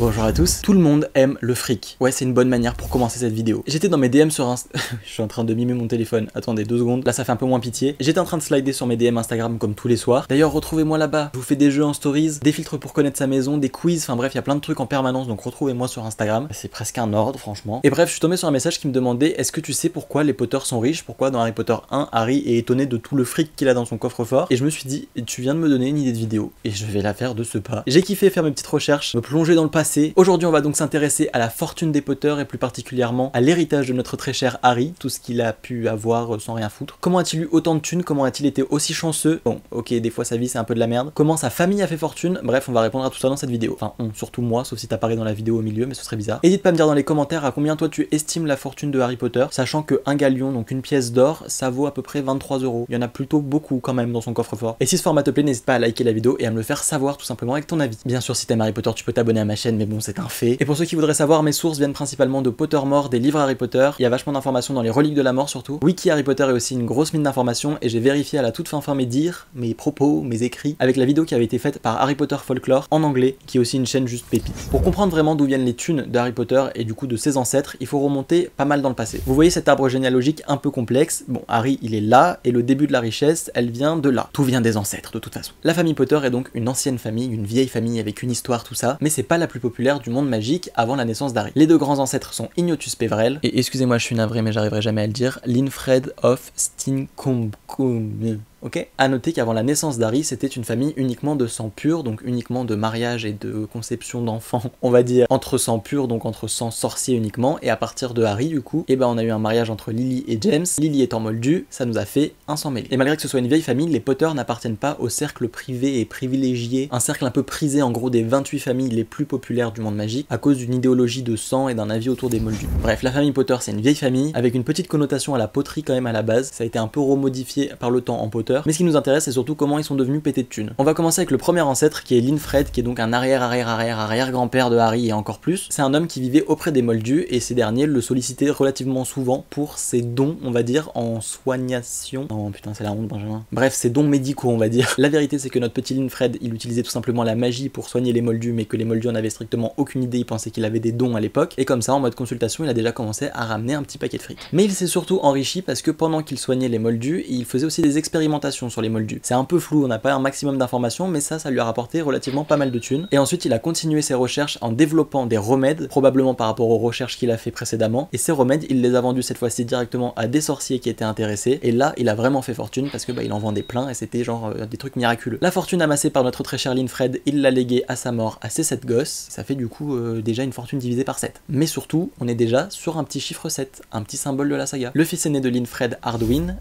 Bonjour à tous. Tout le monde aime le fric. Ouais, c'est une bonne manière pour commencer cette vidéo. J'étais dans mes DM sur Insta... Je suis en train de mimer mon téléphone. Attendez 2 secondes. Là, ça fait un peu moins pitié. J'étais en train de slider sur mes DM Instagram comme tous les soirs. D'ailleurs, retrouvez-moi là-bas. Je vous fais des jeux en stories, des filtres pour connaître sa maison, des quiz. Enfin bref, il y a plein de trucs en permanence. Donc retrouvez-moi sur Instagram. C'est presque un ordre, franchement. Et bref, je suis tombé sur un message qui me demandait: est-ce que tu sais pourquoi les Potter sont riches? Pourquoi dans Harry Potter 1, Harry est étonné de tout le fric qu'il a dans son coffre-fort? Et je me suis dit, tu viens de me donner une idée de vidéo. Et je vais la faire de ce pas. J'ai kiffé faire mes petites recherches, me plonger dans le passé. Aujourd'hui, on va donc s'intéresser à la fortune des Potter et plus particulièrement à l'héritage de notre très cher Harry, tout ce qu'il a pu avoir sans rien foutre. Comment a-t-il eu autant de thunes? Comment a-t-il été aussi chanceux? Bon, ok, des fois sa vie c'est un peu de la merde. Comment sa famille a fait fortune? Bref, on va répondre à tout ça dans cette vidéo. Enfin, surtout moi, sauf si t'apparais dans la vidéo au milieu, mais ce serait bizarre. N'hésite pas à me dire dans les commentaires à combien toi tu estimes la fortune de Harry Potter, sachant que un galion, donc une pièce d'or, ça vaut à peu près 23 €. Il y en a plutôt beaucoup quand même dans son coffre-fort. Et si ce format te plaît, n'hésite pas à liker la vidéo et à me le faire savoir tout simplement avec ton avis. Bien sûr, si t'aimes Harry Potter, tu peux t'abonner à ma chaîne, mais bon, c'est un fait. Et pour ceux qui voudraient savoir, mes sources viennent principalement de Pottermore, des livres Harry Potter. Il y a vachement d'informations dans les reliques de la mort surtout. Wiki Harry Potter est aussi une grosse mine d'informations et j'ai vérifié à la toute fin mes dires, mes propos, mes écrits avec la vidéo qui avait été faite par Harry Potter Folklore en anglais, qui est aussi une chaîne juste pépite. Pour comprendre vraiment d'où viennent les thunes de Harry Potter et du coup de ses ancêtres, il faut remonter pas mal dans le passé. Vous voyez cet arbre généalogique un peu complexe. Bon, Harry il est là et le début de la richesse, elle vient de là. Tout vient des ancêtres de toute façon. La famille Potter est donc une ancienne famille, une vieille famille avec une histoire, tout ça, mais c'est pas la plus populaire du monde magique avant la naissance d'Harry. Les deux grands ancêtres sont Ignotus Peverell, et excusez-moi je suis navré mais j'arriverai jamais à le dire, Linfred of Stincombcombe. Ok. À noter qu'avant la naissance d'Harry, c'était une famille uniquement de sang pur, donc uniquement de mariage et de conception d'enfants, on va dire entre sang pur, donc entre sang sorcier uniquement, et à partir de Harry du coup, on a eu un mariage entre Lily et James. Lily étant moldue, ça nous a fait un sang mêlé. Et malgré que ce soit une vieille famille, les Potter n'appartiennent pas au cercle privé et privilégié, un cercle un peu prisé en gros des 28 familles les plus populaires du monde magique, à cause d'une idéologie de sang et d'un avis autour des moldus. Bref, la famille Potter c'est une vieille famille, avec une petite connotation à la poterie quand même à la base, ça a été un peu remodifié par le temps en Potter. Mais ce qui nous intéresse, c'est surtout comment ils sont devenus pétés de thunes. On va commencer avec le premier ancêtre qui est Linfred, qui est donc un arrière-grand-père de Harry et encore plus. C'est un homme qui vivait auprès des moldus et ces derniers le sollicitaient relativement souvent pour ses dons, on va dire, en soignation. Non putain, c'est la honte, Benjamin. Bref, ses dons médicaux, on va dire. La vérité, c'est que notre petit Linfred, il utilisait tout simplement la magie pour soigner les moldus, mais que les moldus en avaient strictement aucune idée, ils pensaient qu'il avait des dons à l'époque. Et comme ça, en mode consultation, il a déjà commencé à ramener un petit paquet de fric. Mais il s'est surtout enrichi parce que pendant qu'il soignait les moldus, il faisait aussi des expérimentations sur les moldus. C'est un peu flou, on n'a pas un maximum d'informations, mais ça lui a rapporté relativement pas mal de thunes. Et ensuite, il a continué ses recherches en développant des remèdes, probablement par rapport aux recherches qu'il a fait précédemment. Et ces remèdes, il les a vendus cette fois-ci directement à des sorciers qui étaient intéressés. Et là, il a vraiment fait fortune parce que il en vendait plein et c'était genre des trucs miraculeux. La fortune amassée par notre très cher Linfred, il l'a léguée à sa mort à ses 7 gosses. Ça fait du coup déjà une fortune divisée par 7. Mais surtout, on est déjà sur un petit chiffre 7, un petit symbole de la saga. Le fils aîné de Linfred, Hardware,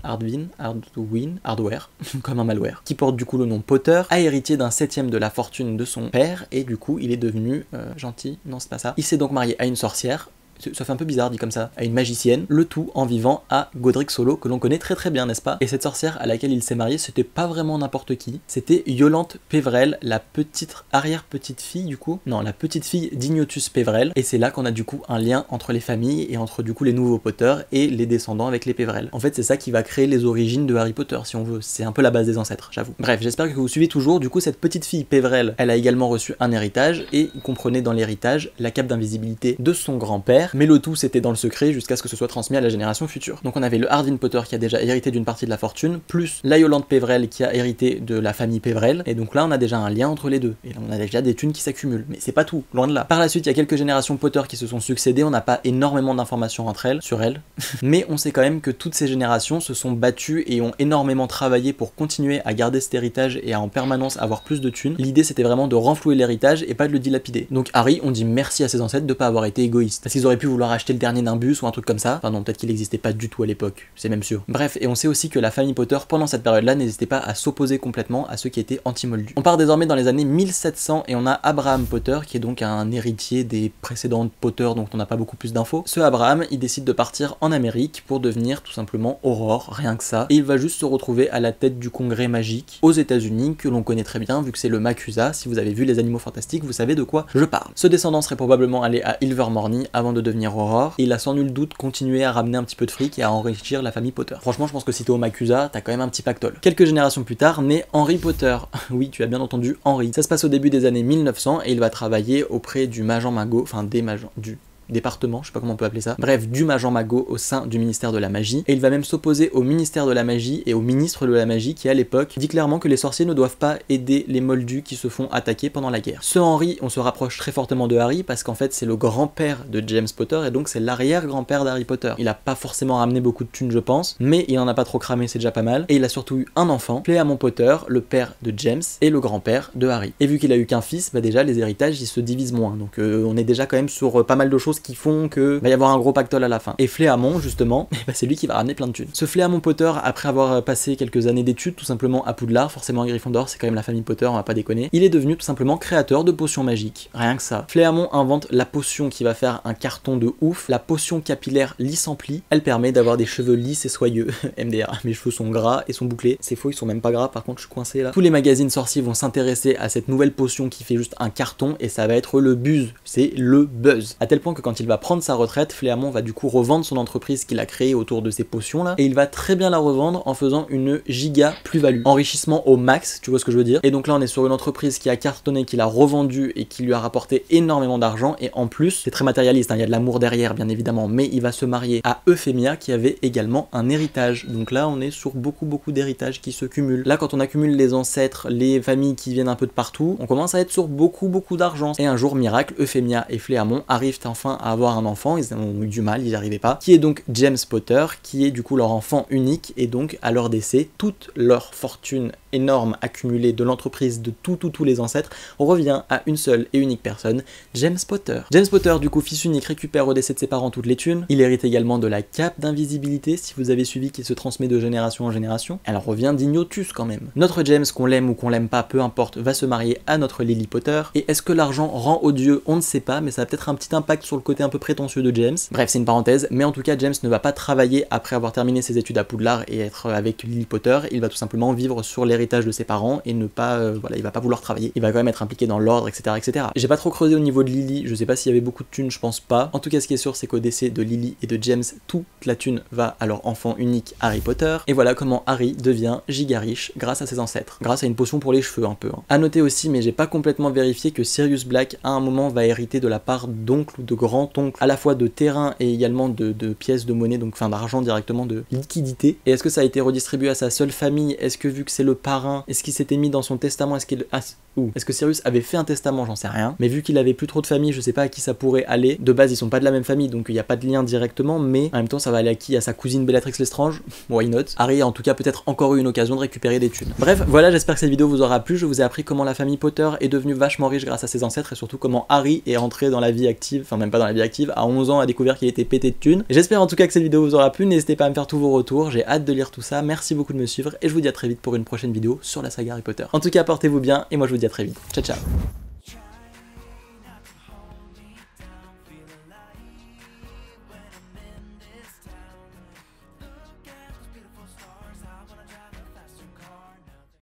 comme un malware, qui porte du coup le nom Potter, a hérité d'un 7e de la fortune de son père et du coup il est devenu gentil, non c'est pas ça. Il s'est donc marié à une sorcière. Ça fait un peu bizarre dit comme ça, à une magicienne, le tout en vivant à Godric Hollow, que l'on connaît très très bien, n'est-ce pas? Et cette sorcière à laquelle il s'est marié, c'était pas vraiment n'importe qui, c'était Yolante Peverell, la petite arrière-petite-fille du coup, non, la petite-fille d'Ignotus Peverell, et c'est là qu'on a du coup un lien entre les familles et entre du coup les nouveaux Potter et les descendants avec les Peverell. En fait, c'est ça qui va créer les origines de Harry Potter, si on veut, c'est un peu la base des ancêtres, j'avoue. Bref, j'espère que vous suivez toujours. Du coup, cette petite fille Peverell, elle a également reçu un héritage, et comprenez dans l'héritage la cape d'invisibilité de son grand-père, mais le tout c'était dans le secret jusqu'à ce que ce soit transmis à la génération future. Donc on avait le Hardwin Potter qui a déjà hérité d'une partie de la fortune, plus la Yolande Peverell qui a hérité de la famille Peverell, et donc là on a déjà un lien entre les deux, et là on a déjà des thunes qui s'accumulent, mais c'est pas tout, loin de là. Par la suite il y a quelques générations Potter qui se sont succédées, on n'a pas énormément d'informations entre elles, sur elles, mais on sait quand même que toutes ces générations se sont battues et ont énormément travaillé pour continuer à garder cet héritage et à en permanence avoir plus de thunes. L'idée c'était vraiment de renflouer l'héritage et pas de le dilapider. Donc Harry, on dit merci à ses ancêtres de pas avoir été égoïste, parce qu'ils auraient pu vouloir acheter le dernier d'un bus ou un truc comme ça. Enfin non, peut-être qu'il n'existait pas du tout à l'époque, c'est même sûr. Bref, et on sait aussi que la famille Potter pendant cette période-là n'hésitait pas à s'opposer complètement à ceux qui étaient anti-moldus. On part désormais dans les années 1700 et on a Abraham Potter qui est donc un héritier des précédentes Potter, donc on n'a pas beaucoup plus d'infos. Ce Abraham, il décide de partir en Amérique pour devenir tout simplement Aurore, rien que ça, et il va juste se retrouver à la tête du congrès magique aux États-Unis que l'on connaît très bien vu que c'est le MACUSA. Si vous avez vu les Animaux Fantastiques, vous savez de quoi je parle. Ce descendant serait probablement allé à Ilvermorny avant de devenir Aurore, et il a sans nul doute continué à ramener un petit peu de fric et à enrichir la famille Potter. Franchement, je pense que si t'es au Macusa, t'as quand même un petit pactole. Quelques générations plus tard, naît Henry Potter. Oui, tu as bien entendu, Henry. Ça se passe au début des années 1900 et il va travailler auprès du Major Magot, enfin des Majors, du département, je sais pas comment on peut appeler ça, bref, du Major Magot au sein du ministère de la magie, et il va même s'opposer au ministère de la magie et au ministre de la magie qui à l'époque dit clairement que les sorciers ne doivent pas aider les moldus qui se font attaquer pendant la guerre. Ce Henry, on se rapproche très fortement de Harry parce qu'en fait c'est le grand-père de James Potter et donc c'est l'arrière-grand-père d'Harry Potter. Il a pas forcément ramené beaucoup de thunes je pense, mais il en a pas trop cramé, c'est déjà pas mal, et il a surtout eu un enfant, Fléamon Potter, le père de James et le grand-père de Harry. Et vu qu'il a eu qu'un fils, bah déjà les héritages ils se divisent moins, donc on est déjà quand même sur pas mal de choses qui font que va y avoir un gros pactole à la fin. Et Fléamon, justement, bah c'est lui qui va ramener plein de thunes. Ce Fléamon Potter, après avoir passé quelques années d'études tout simplement à Poudlard, forcément à Gryffondor, c'est quand même la famille Potter, on va pas déconner, il est devenu tout simplement créateur de potions magiques. Rien que ça. Fléamon invente la potion qui va faire un carton de ouf, la potion capillaire lisse amplie. Elle permet d'avoir des cheveux lisses et soyeux. MDR, mes cheveux sont gras et sont bouclés. C'est faux, ils sont même pas gras, par contre je suis coincé là. Tous les magazines sorciers vont s'intéresser à cette nouvelle potion qui fait juste un carton et ça va être le buzz. C'est le buzz. À tel point que quand il va prendre sa retraite, Fléamon va du coup revendre son entreprise qu'il a créée autour de ces potions là, et il va très bien la revendre en faisant une giga plus-value. Enrichissement au max, tu vois ce que je veux dire. Et donc là on est sur une entreprise qui a cartonné, qu'il a revendu et qui lui a rapporté énormément d'argent, et en plus, c'est très matérialiste, hein, il y a de l'amour derrière bien évidemment, mais il va se marier à Euphemia qui avait également un héritage. Donc là on est sur beaucoup d'héritages qui se cumulent. Là quand on accumule les ancêtres, les familles qui viennent un peu de partout, on commence à être sur beaucoup d'argent. Et un jour, miracle, Euphemia et Fléamon arrivent enfin à avoir un enfant, ils ont eu du mal, ils n'y arrivaient pas, qui est donc James Potter, qui est du coup leur enfant unique, et donc à leur décès, toute leur fortune énorme accumulée de l'entreprise de tous les ancêtres revient à une seule et unique personne, James Potter. James Potter, du coup fils unique, récupère au décès de ses parents toutes les thunes, il hérite également de la cape d'invisibilité, si vous avez suivi, qui se transmet de génération en génération, elle revient d'Ignotus quand même. Notre James, qu'on l'aime ou qu'on l'aime pas, peu importe, va se marier à notre Lily Potter, et est-ce que l'argent rend odieux? On ne sait pas, mais ça a peut-être un petit impact sur le côté un peu prétentieux de James. Bref, c'est une parenthèse, mais en tout cas James ne va pas travailler après avoir terminé ses études à Poudlard et être avec Lily Potter, il va tout simplement vivre sur l'héritage de ses parents et ne pas, voilà, il va pas vouloir travailler, il va quand même être impliqué dans l'ordre, etc. J'ai pas trop creusé au niveau de Lily, je sais pas s'il y avait beaucoup de thunes, je pense pas. En tout cas, ce qui est sûr, c'est qu'au décès de Lily et de James, toute la thune va à leur enfant unique Harry Potter, et voilà comment Harry devient giga riche grâce à ses ancêtres, grâce à une potion pour les cheveux un peu. À noter aussi, mais j'ai pas complètement vérifié, que Sirius Black à un moment va hériter de la part d'oncle ou de grand-oncle, à la fois de terrain et également de pièces de monnaie, donc enfin d'argent directement, de liquidité. Et est-ce que ça a été redistribué à sa seule famille? Est-ce que vu que c'est le parrain, est-ce qu'il s'était mis dans son testament? Est-ce qu'il... est-ce que Sirius avait fait un testament? J'en sais rien. Mais vu qu'il avait plus trop de famille, je sais pas à qui ça pourrait aller. De base, ils sont pas de la même famille, donc il n'y a pas de lien directement, mais en même temps, ça va aller à qui? À sa cousine Bellatrix Lestrange? Why not? Harry a en tout cas peut-être encore eu une occasion de récupérer des thunes. Bref, voilà, j'espère que cette vidéo vous aura plu. Je vous ai appris comment la famille Potter est devenue vachement riche grâce à ses ancêtres, et surtout comment Harry est rentré dans la vie active, enfin même pas dans la vie active, à 11 ans a découvert qu'il était pété de thunes. J'espère en tout cas que cette vidéo vous aura plu, n'hésitez pas à me faire tous vos retours, j'ai hâte de lire tout ça, merci beaucoup de me suivre, et je vous dis à très vite pour une prochaine vidéo sur la saga Harry Potter. En tout cas, portez-vous bien, et moi je vous dis à très vite. Ciao ciao.